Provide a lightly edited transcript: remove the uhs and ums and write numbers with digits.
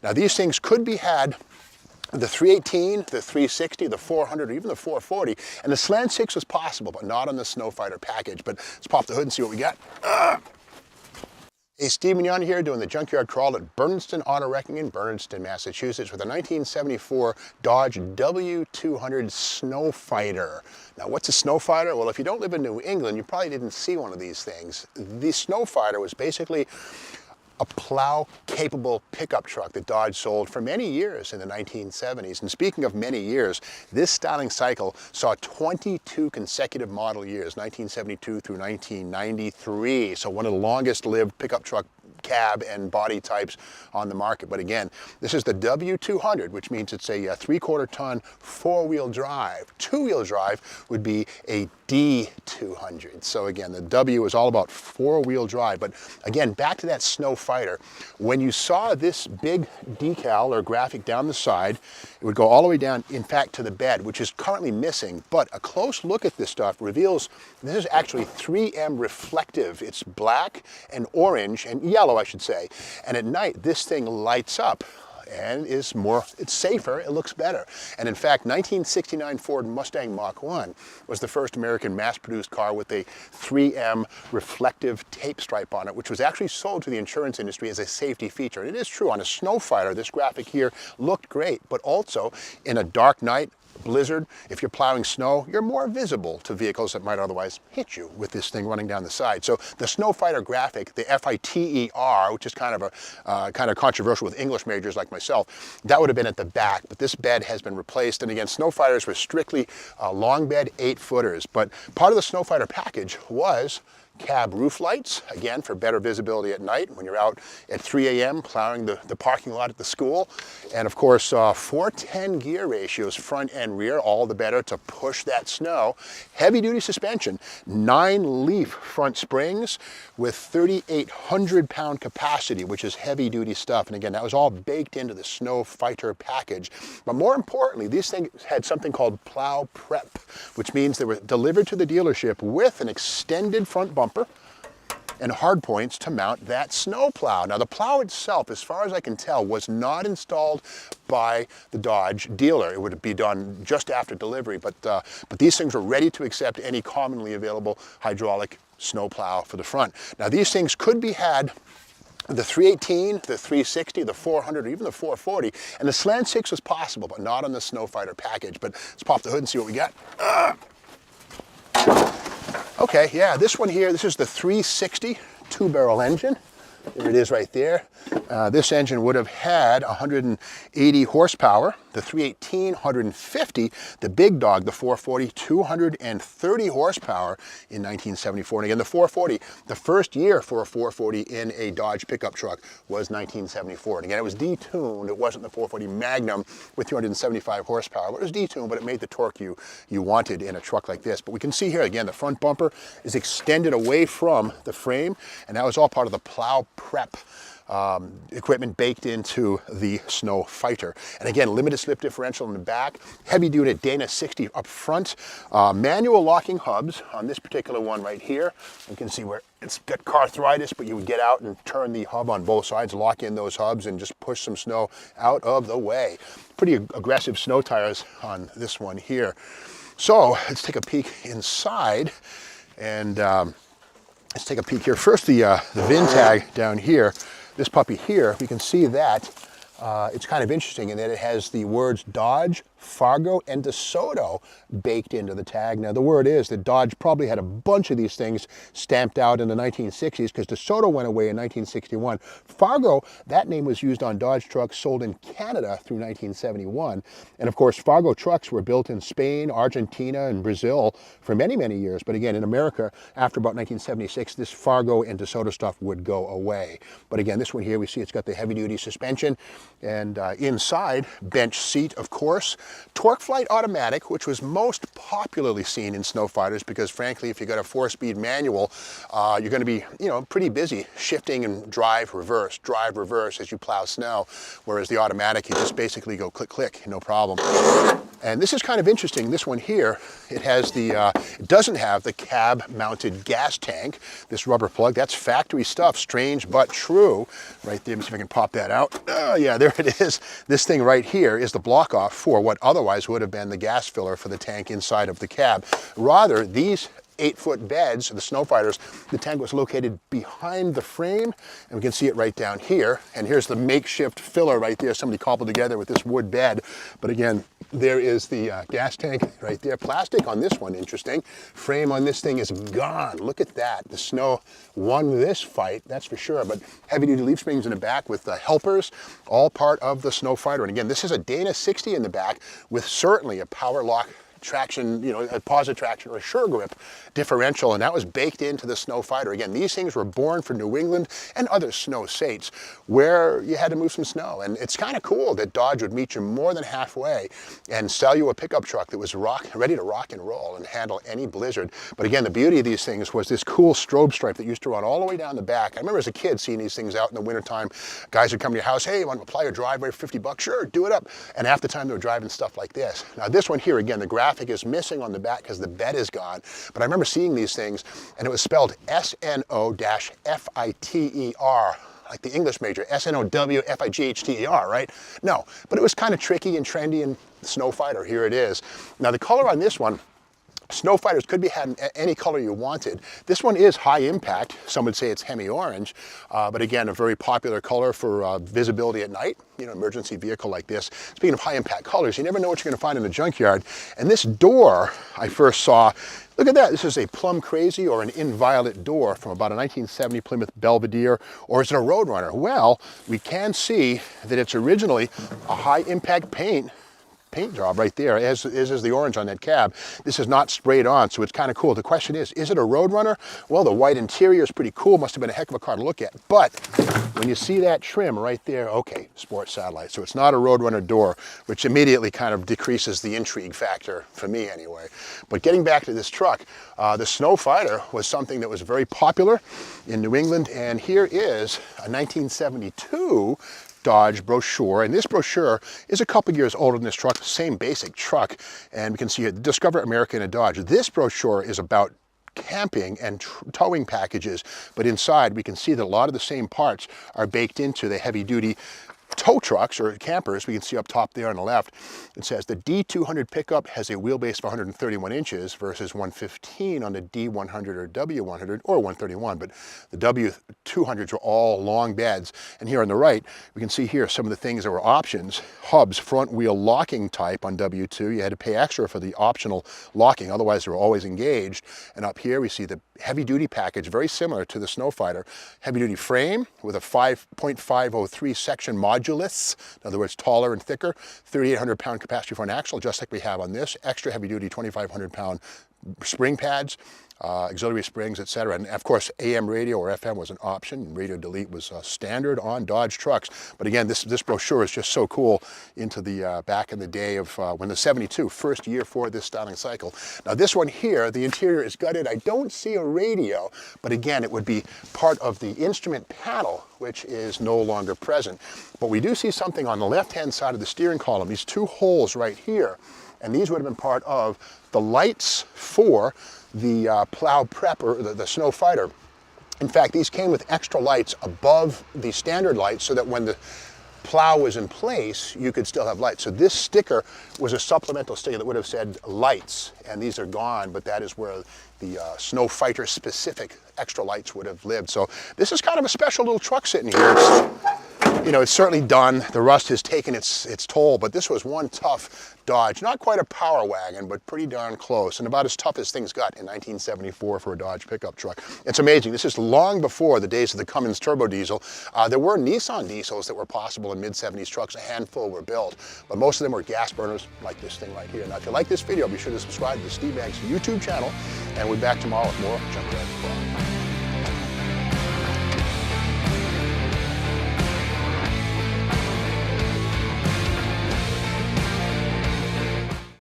Now these things could be had, the 318, the 360, the 400, or even the 440, and the Slant 6 was possible, but not on the Sno-Fiter package. But let's pop the hood and see what we got. Hey, Steve Mignon here doing the junkyard crawl at Bernardston Auto Wrecking in Bernardston, Massachusetts with a 1974 Dodge W200 Sno-Fiter. Now what's a Sno-Fiter? Well, if you don't live in New England, you probably didn't see one of these things. The Sno-Fiter was basically a plow-capable pickup truck that Dodge sold for many years in the 1970s. And speaking of many years, this styling cycle saw 22 consecutive model years, 1972 through 1993. So one of the longest-lived pickup truck cab and body types on the market. But again, this is the W200, which means it's a 3/4 ton four-wheel drive. Two-wheel drive would be a D200. So again, the W is all about four-wheel drive. But again, back to that Sno-Fiter. When you saw this big decal or graphic down the side, it would go all the way down, in fact, to the bed, which is currently missing. But a close look at this stuff reveals this is actually 3M reflective. It's black and orange and yellow, I should say. And at night, this thing lights up and is more, it's safer, it looks better. And in fact, 1969 Ford Mustang Mach 1 was the first American mass-produced car with a 3M reflective tape stripe on it, which was actually sold to the insurance industry as a safety feature. And it is true, on a Sno-Fiter, this graphic here looked great, but also in a dark night, blizzard, if you're plowing snow, you're more visible to vehicles that might otherwise hit you with this thing running down the side. So the Sno-Fiter graphic, the F-I-T-E-R, which is kind of controversial with English majors like myself, that would have been at the back, but this bed has been replaced. And again, Sno-Fiters were strictly long bed 8-footers, but part of the Sno-Fiter package was cab roof lights, again, for better visibility at night when you're out at 3 a.m. plowing the parking lot at the school. And of course, 410 gear ratios, front and rear, all the better to push that snow. Heavy duty suspension, 9-leaf front springs with 3,800 pound capacity, which is heavy duty stuff. And again, that was all baked into the Sno-Fiter package. But more importantly, these things had something called plow prep, which means they were delivered to the dealership with an extended front bumper and hard points to mount that snow plow. Now the plow itself, as far as I can tell, was not installed by the Dodge dealer. It would be done just after delivery, but these things were ready to accept any commonly available hydraulic snow plow for the front. Now these things could be had, the 318, the 360, the 400, or even the 440, and the Slant 6 was possible, but not on the Sno-Fiter package. But let's pop the hood and see what we got. Okay, yeah, this one here, this is the 360 two-barrel engine. There it is right there. This engine would have had 180 horsepower. The 318, 150. The big dog, the 440, 230 horsepower in 1974. And again, the 440, the first year for a 440 in a Dodge pickup truck was 1974. And again, it was detuned. It wasn't the 440 Magnum with 275 horsepower. It was detuned, but it made the torque you wanted in a truck like this. But we can see here, again, the front bumper is extended away from the frame, and that was all part of the plow prep equipment baked into the Sno-Fiter. And again, limited slip differential in the back, heavy duty Dana 60 up front, manual locking hubs on this particular one right here. You can see where it's got arthritis, but you would get out and turn the hub on both sides, lock in those hubs, and just push some snow out of the way. Pretty aggressive snow tires on this one here. So let's take a peek inside, and let's take a peek here. First, the VIN tag down here. This puppy here, we can see that it's kind of interesting in that it has the words Dodge, Fargo, and DeSoto baked into the tag. Now the word is that Dodge probably had a bunch of these things stamped out in the 1960s because DeSoto went away in 1961. Fargo, that name was used on Dodge trucks sold in Canada through 1971. And of course, Fargo trucks were built in Spain, Argentina, and Brazil for many, many years. But again, in America, after about 1976, this Fargo and DeSoto stuff would go away. But again, this one here, we see it's got the heavy-duty suspension, and inside, bench seat, of course. Torque Flight automatic, which was most popularly seen in Sno-Fiters because frankly, if you got a 4-speed manual, you're going to be, pretty busy shifting and drive, reverse as you plow snow. Whereas the automatic, you just basically go click, click, no problem. And this is kind of interesting. This one here, it has the, it doesn't have the cab-mounted gas tank. This rubber plug, that's factory stuff, strange but true. Right there, let me see if I can pop that out. Oh yeah, there it is. This thing right here is the block off for what otherwise would have been the gas filler for the tank inside of the cab. Rather, these 8-foot beds, the Sno-Fiters, the tank was located behind the frame, and we can see it right down here. And here's the makeshift filler right there, somebody cobbled together with this wood bed. But again, there is the gas tank right there. Plastic on this one, interesting. Frame on this thing is gone. Look at that. The Sno won this fight, that's for sure. But heavy-duty leaf springs in the back with the helpers, all part of the Sno-Fiter. And again, this is a Dana 60 in the back with certainly a power lock traction, you know, a positive traction or a sure grip differential, and that was baked into the Sno-Fiter. Again, these things were born for New England and other snow states where you had to move some snow. And it's kind of cool that Dodge would meet you more than halfway and sell you a pickup truck that was ready to rock and roll and handle any blizzard. But again, the beauty of these things was this cool strobe stripe that used to run all the way down the back. I remember as a kid seeing these things out in the wintertime. Guys would come to your house, hey, you want to apply your driveway for 50 bucks? Sure, do it up. And half the time they were driving stuff like this. Now this one here, again, the graphic is missing on the back because the bed is gone. But I remember seeing these things, and it was spelled S-N-O-F-I-T-E-R, like the English major, S-N-O-W-F-I-G-H-T-E-R, right? No, but it was kind of tricky and trendy, and Sno-Fiter, here it is. Now the color on this one, Sno-Fiters could be had in any color you wanted. This one is high impact. Some would say it's hemi-orange, but again, a very popular color for visibility at night, you know, emergency vehicle like this. Speaking of high impact colors, you never know what you're gonna find in the junkyard. And this door I first saw, look at that, this is a plum crazy or an inviolate door from about a 1970 Plymouth Belvedere, or is it a Roadrunner? Well, we can see that it's originally a high impact paint job right there, as is the orange on that cab. This is not sprayed on, so it's kind of cool. The question is it a Roadrunner? Well, the white interior is pretty cool. Must have been a heck of a car to look at. But when you see that trim right there, okay, sports satellite. So it's not a Roadrunner door, which immediately kind of decreases the intrigue factor for me anyway. But getting back to this truck, the Sno-Fiter was something that was very popular in New England, and here is a 1972 Dodge brochure, and this brochure is a couple years older than this truck, same basic truck, and we can see it, Discover America in a Dodge. This brochure is about camping and towing packages, but inside we can see that a lot of the same parts are baked into the heavy-duty tow trucks or campers. We can see up top there on the left, it says the D200 pickup has a wheelbase of 131 inches versus 115 on the D100 or W100 or 131, but the W200s are all long beds. And here on the right, we can see here some of the things that were options. Hubs, front wheel locking type on W2. You had to pay extra for the optional locking, otherwise they were always engaged. And up here we see the heavy duty package, very similar to the Sno-Fiter. Heavy duty frame with a 5.503 section modulus, in other words, taller and thicker, 3,800 pound capacity for an axle, just like we have on this. Extra heavy duty 2,500 pound spring pads, auxiliary springs, etc. And of course, AM radio or FM was an option. Radio delete was standard on Dodge trucks. But again, this brochure is just so cool into the back in the day of when the 72, first year for this styling cycle. Now this one here, the interior is gutted. I don't see a radio, but again, it would be part of the instrument panel, which is no longer present. But we do see something on the left-hand side of the steering column, these two holes right here. And these would have been part of the lights for the plow prep or the Sno-Fiter. In fact, these came with extra lights above the standard lights so that when the plow was in place, you could still have lights. So this sticker was a supplemental sticker that would have said lights, and these are gone, but that is where the Sno-Fiter specific extra lights would have lived. So this is kind of a special little truck sitting here. You know, it's certainly done. The rust has taken its toll, but this was one tough Dodge. Not quite a power wagon, but pretty darn close, and about as tough as things got in 1974 for a Dodge pickup truck. It's amazing. This is long before the days of the Cummins turbo diesel. There were Nissan diesels that were possible in mid-70s trucks. A handful were built, but most of them were gas burners like this thing right here. Now, if you like this video, be sure to subscribe to the Steve Banks YouTube channel, and we'll be back tomorrow with more Junkyard Vlog.